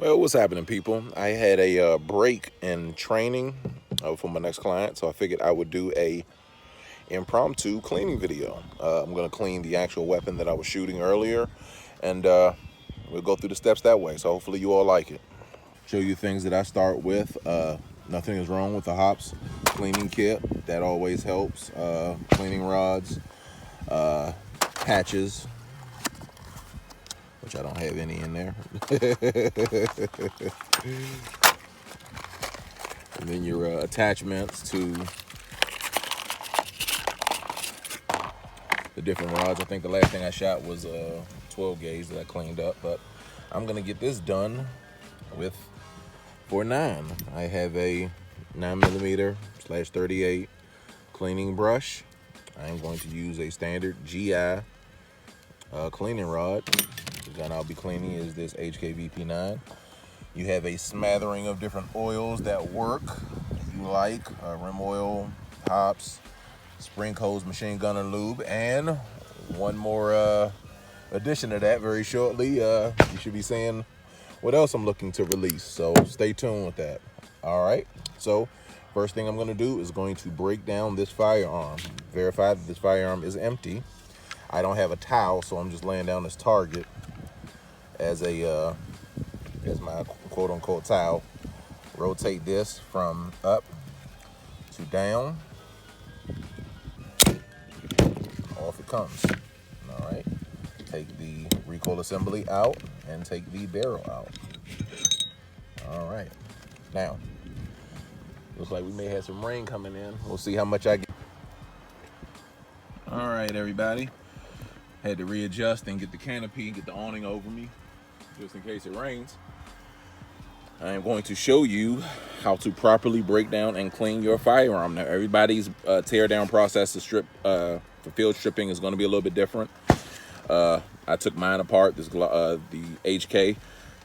Well, what's happening, people? I had a break in training for my next client, so I figured I would do a impromptu cleaning video. I'm going to clean the actual weapon that I was shooting earlier, and we'll go through the steps that way, so hopefully you all like it. Show you things that I start with. Nothing is wrong with the hops cleaning kit. That always helps. Cleaning rods, patches, which I don't have any in there. And then your attachments to the different rods. I think the last thing I shot was a 12 gauge that I cleaned up, but I'm gonna get this done with 4.9. I have a 9mm/38 cleaning brush. I'm going to use a standard GI cleaning rod. The gun I'll be cleaning is this HKVP9. You have a smattering of different oils that work you like, rim oil, hops, spring hose, machine gunner lube, and one more addition to that very shortly. You should be seeing what else I'm looking to release, so stay tuned with that. All right, so first thing I'm going to do is going to break down this firearm, verify that this firearm is empty. I don't have a towel, so I'm just laying down this target as a as my quote-unquote towel. Rotate this from up to down. Off it comes. All right. Take the recoil assembly out and take the barrel out. All right. Now, looks like we may have some rain coming in. We'll see how much I get. All right, everybody. Had to readjust and get the canopy, get the awning over me, just in case it rains. I am going to show you how to properly break down and clean your firearm. Now, everybody's tear down process to strip for field stripping is going to be a little bit different. I took mine apart. This the HK.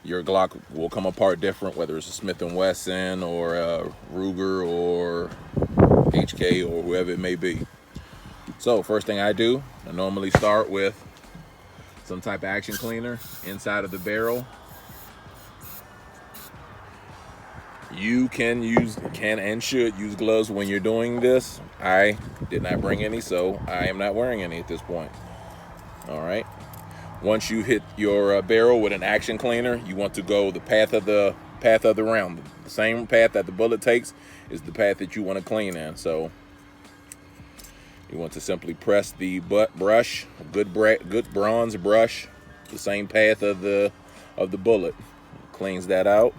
Your Glock will come apart different, whether it's a Smith & Wesson or a Ruger or HK or whoever it may be. So first thing I do, I normally start with some type of action cleaner inside of the barrel. You can and should use gloves when you're doing this. I did not bring any, so I am not wearing any at this point. All right. Once you hit your barrel with an action cleaner, you want to go the path of the round. The same path that the bullet takes is the path that you want to clean in. So you want to simply press the butt brush, good bronze brush, the same path of the bullet. Cleans that out.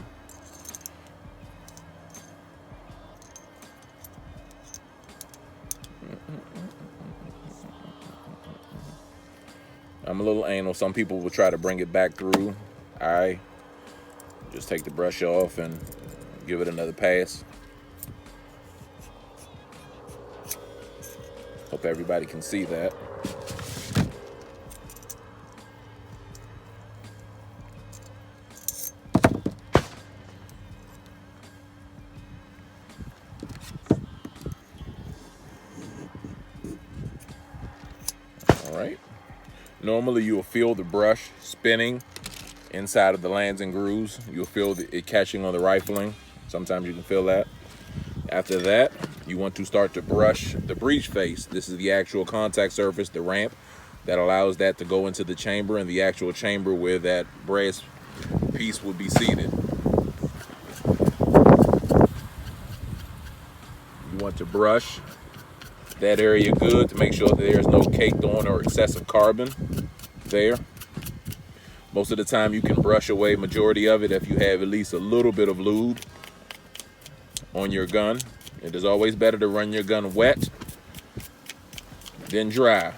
I'm a little anal. Some people will try to bring it back through. I just take the brush off and give it another pass. Hope everybody can see that. All right. Normally you will feel the brush spinning inside of the lands and grooves. You'll feel it catching on the rifling. Sometimes you can feel that. After that, you want to start to brush the breech face. This is the actual contact surface, the ramp, that allows that to go into the chamber and the actual chamber where that brass piece would be seated. You want to brush that area good to make sure that there's no caked on or excessive carbon there. Most of the time you can brush away majority of it if you have at least a little bit of lube on your gun. It is always better to run your gun wet than dry.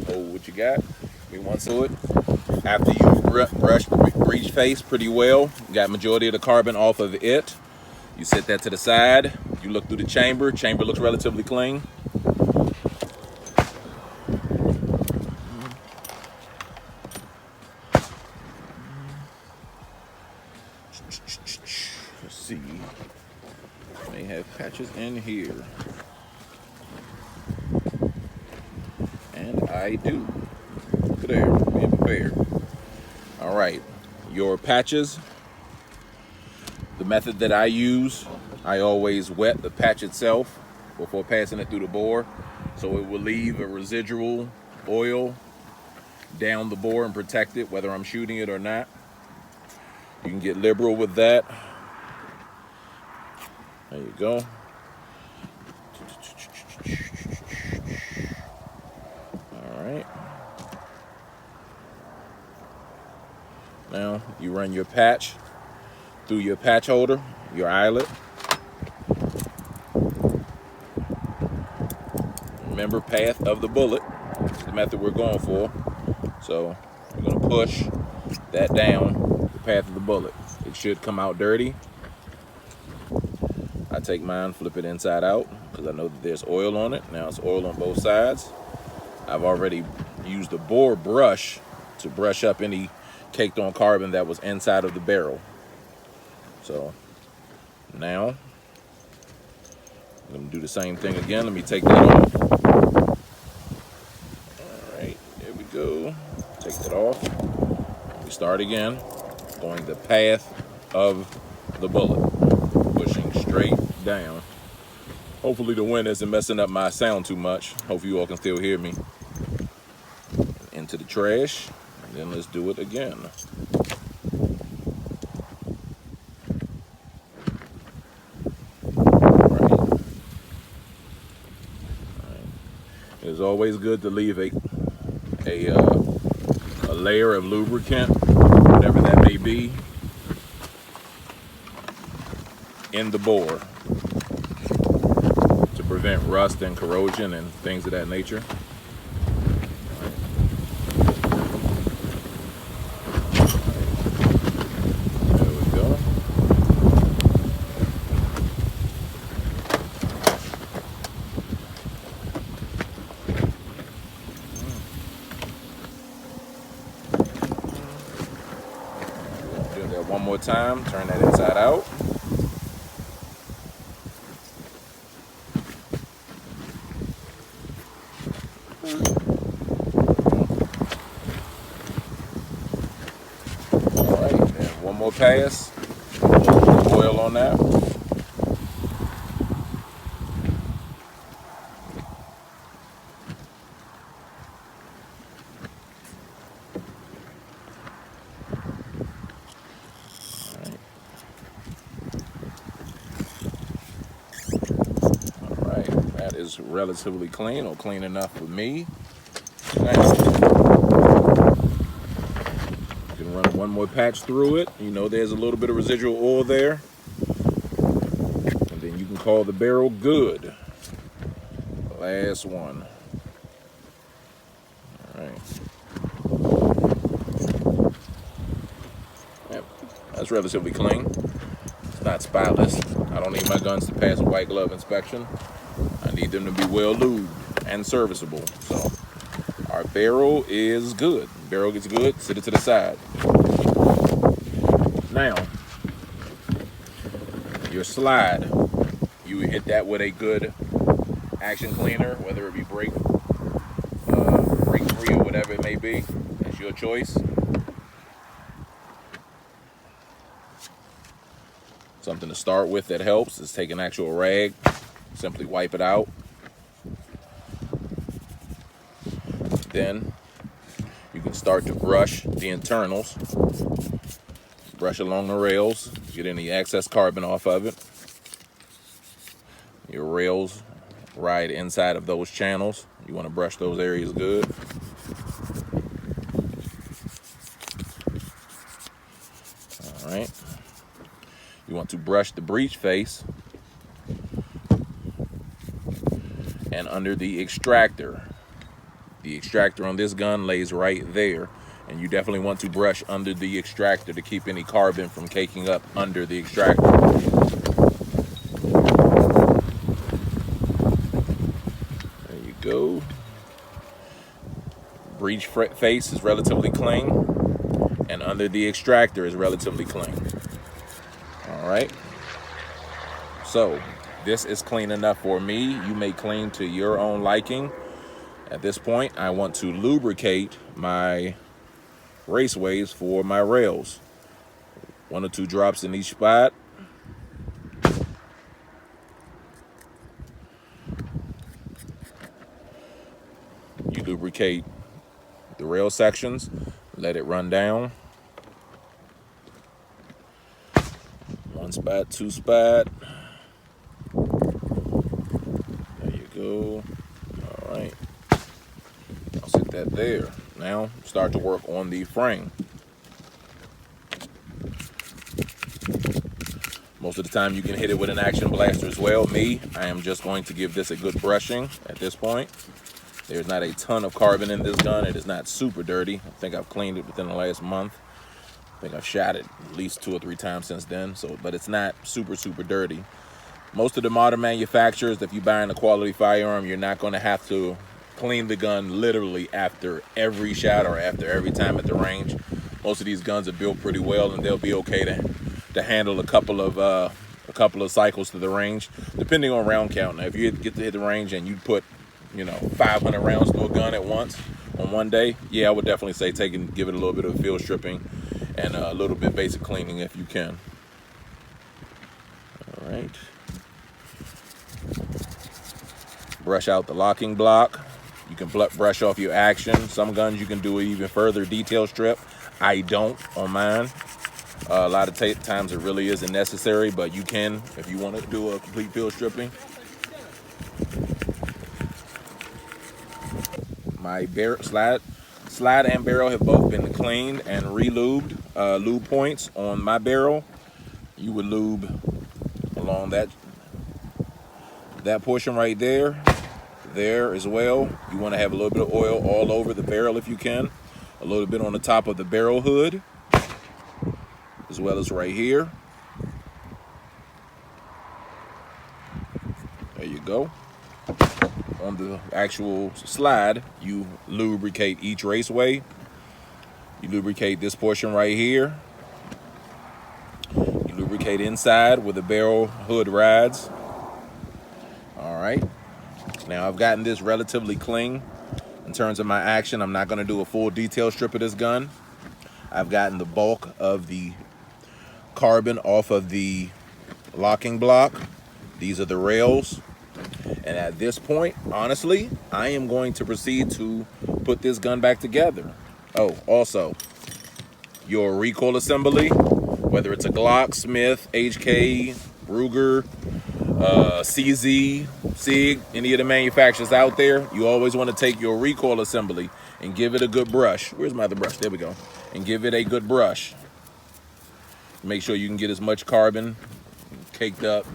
Hold what you got. We want to it. After you've brushed the breech face pretty well, you got majority of the carbon off of it. You set that to the side. You look through the chamber. Chamber looks relatively clean. Let's see. May have patches in here. And I do. Look at there. Being prepared. right, your patches, the method that I use, I always wet the patch itself before passing it through the bore, so it will leave a residual oil down the bore and protect it whether I'm shooting it or not. You can get liberal with that. There you go. All right. Now you run your patch through your patch holder, your eyelet. Remember, path of the bullet is the method we're going for. So we're going to push that down the path of the bullet. It should come out dirty. I take mine, flip it inside out, because I know that there's oil on it. Now it's oil on both sides. I've already used a bore brush to brush up any caked on carbon that was inside of the barrel. So now I'm going to do the same thing again. Let me take that off. All right, there we go. Take that off. We start again, going the path of the bullet, pushing straight down. Hopefully the wind isn't messing up my sound too much. Hopefully you all can still hear me. Into the trash, and then let's do it again. It's always good to leave a layer of lubricant, whatever that may be, in the bore to prevent rust and corrosion and things of that nature. There we go. Do that one more time, turn that inside out. Alright, then one more pass. Oil on that. That is relatively clean, or clean enough for me. Now, you can run one more patch through it. You know there's a little bit of residual oil there. And then you can call the barrel good. Last one. All right. Yep, that's relatively clean. It's not spotless. I don't need my guns to pass a white glove inspection. I need them to be well lubed and serviceable. So our barrel is good. Barrel gets good, sit it to the side. Now, your slide, you hit that with a good action cleaner, whether it be brake free or whatever it may be. That's your choice. Something to start with that helps is take an actual rag, simply wipe it out. Then you can start to brush the internals. Brush along the rails, get any excess carbon off of it. Your rails ride inside of those channels. You want to brush those areas good. All right. You want to brush the breech face and under the extractor. The extractor on this gun lays right there, and you definitely want to brush under the extractor to keep any carbon from caking up under the extractor. There you go. Breech face is relatively clean, and under the extractor is relatively clean. All right. So this is clean enough for me. You may clean to your own liking. At this point, I want to lubricate my raceways for my rails. 1 or 2 drops in each spot. You lubricate the rail sections, let it run down. 1 spot, 2 spot. There you go. All right. I'll sit that there. Now start to work on the frame. Most of the time you can hit it with an action blaster as well. I am just going to give this a good brushing at this point. There's not a ton of carbon in this gun. It is not super dirty. I think I've cleaned it within the last month. I think I've shot it at least 2 or 3 times since then. But it's not super dirty. Most of the modern manufacturers, if you're buying a quality firearm, you're not going to have to clean the gun literally after every shot or after every time at the range. Most of these guns are built pretty well, and they'll be okay to handle a couple of cycles to the range, depending on round count. Now, if you get to hit the range and you put 500 rounds to a gun at once on one day, yeah, I would definitely say give it a little bit of field stripping and a little bit basic cleaning if you can. All right. Brush out the locking block. You can brush off your action. Some guns you can do an even further detail strip. I don't on mine. A lot of times it really isn't necessary, but you can if you want to do a complete field stripping. My slide and barrel have both been cleaned and re-lubed. Lube points on my barrel, you would lube along that portion right there as well. You want to have a little bit of oil all over the barrel if you can, a little bit on the top of the barrel hood, as well as right here. There you go. On the actual slide, you lubricate each raceway. You lubricate this portion right here. You lubricate inside where the barrel hood rides. All right. Now I've gotten this relatively clean in terms of my action. I'm not going to do a full detail strip of this gun. I've gotten the bulk of the carbon off of the locking block. These are the rails. And at this point, honestly, I am going to proceed to put this gun back together. Oh, also, your recoil assembly, whether it's a Glock, Smith, HK, Ruger, CZ, SIG, any of the manufacturers out there, you always want to take your recoil assembly and give it a good brush. Where's my other brush? There we go. And give it a good brush. Make sure you can get as much carbon caked up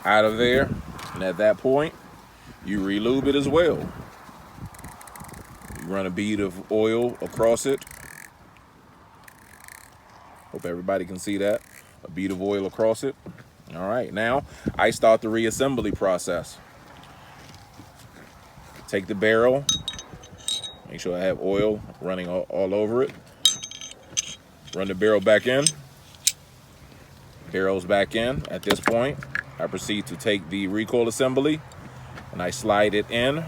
out of there. And at that point, you re-lube it as well. You run a bead of oil across it. Hope everybody can see that. A bead of oil across it. All right, now I start the reassembly process. Take the barrel. Make sure I have oil running all over it. Run the barrel back in. Barrel's back in. At this point, I proceed to take the recoil assembly and I slide it in.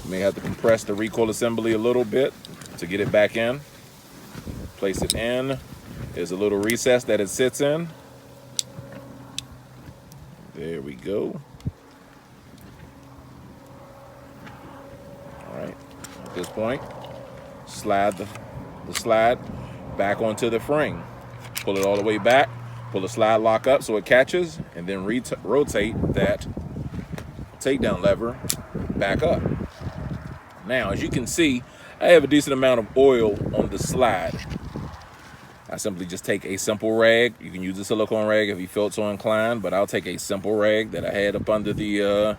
May have to compress the recoil assembly a little bit to get it back in. Place it in. There's a little recess that it sits in. There we go. All right, at this point, slide the slide back onto the frame. Pull it all the way back, pull the slide lock up so it catches, and then rotate that takedown lever back up. Now, as you can see, I have a decent amount of oil on the slide. I simply just take a simple rag. You can use a silicone rag if you felt so inclined, but I'll take a simple rag that I had up under the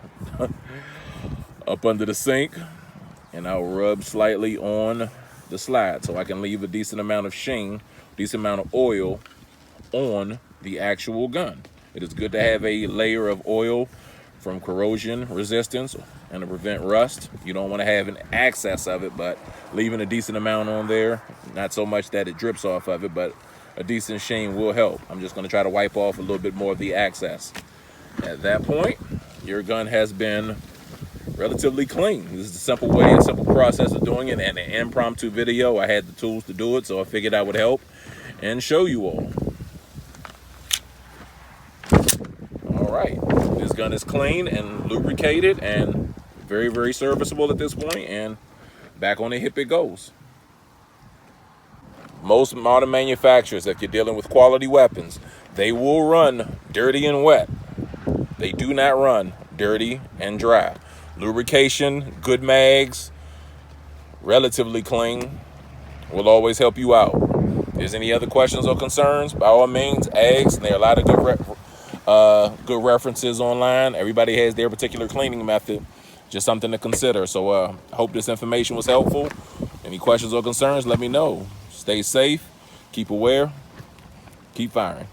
up under the sink, and I'll rub slightly on the slide so I can leave a decent amount of sheen, decent amount of oil on the actual gun. It is good to have a layer of oil from corrosion resistance and to prevent rust. You don't want to have an excess of it, but leaving a decent amount on there, not so much that it drips off of it, but a decent sheen will help. I'm just going to try to wipe off a little bit more of the excess. At that point, your gun has been relatively clean. This is a simple way, a simple process of doing it, and an impromptu video. I had the tools to do it, so I figured I would help and show you all. All right, this gun is clean and lubricated and very, very serviceable at this point, and back on the hip it goes. Most modern manufacturers, if you're dealing with quality weapons, they will run dirty and wet. They do not run dirty and dry. Lubrication, good mags, relatively clean, will always help you out. If there's any other questions or concerns, by all means, ask. There are a lot of good references online. Everybody has their particular cleaning method. Just something to consider. So I hope this information was helpful. Any questions or concerns, let me know. Stay safe, keep aware, keep firing.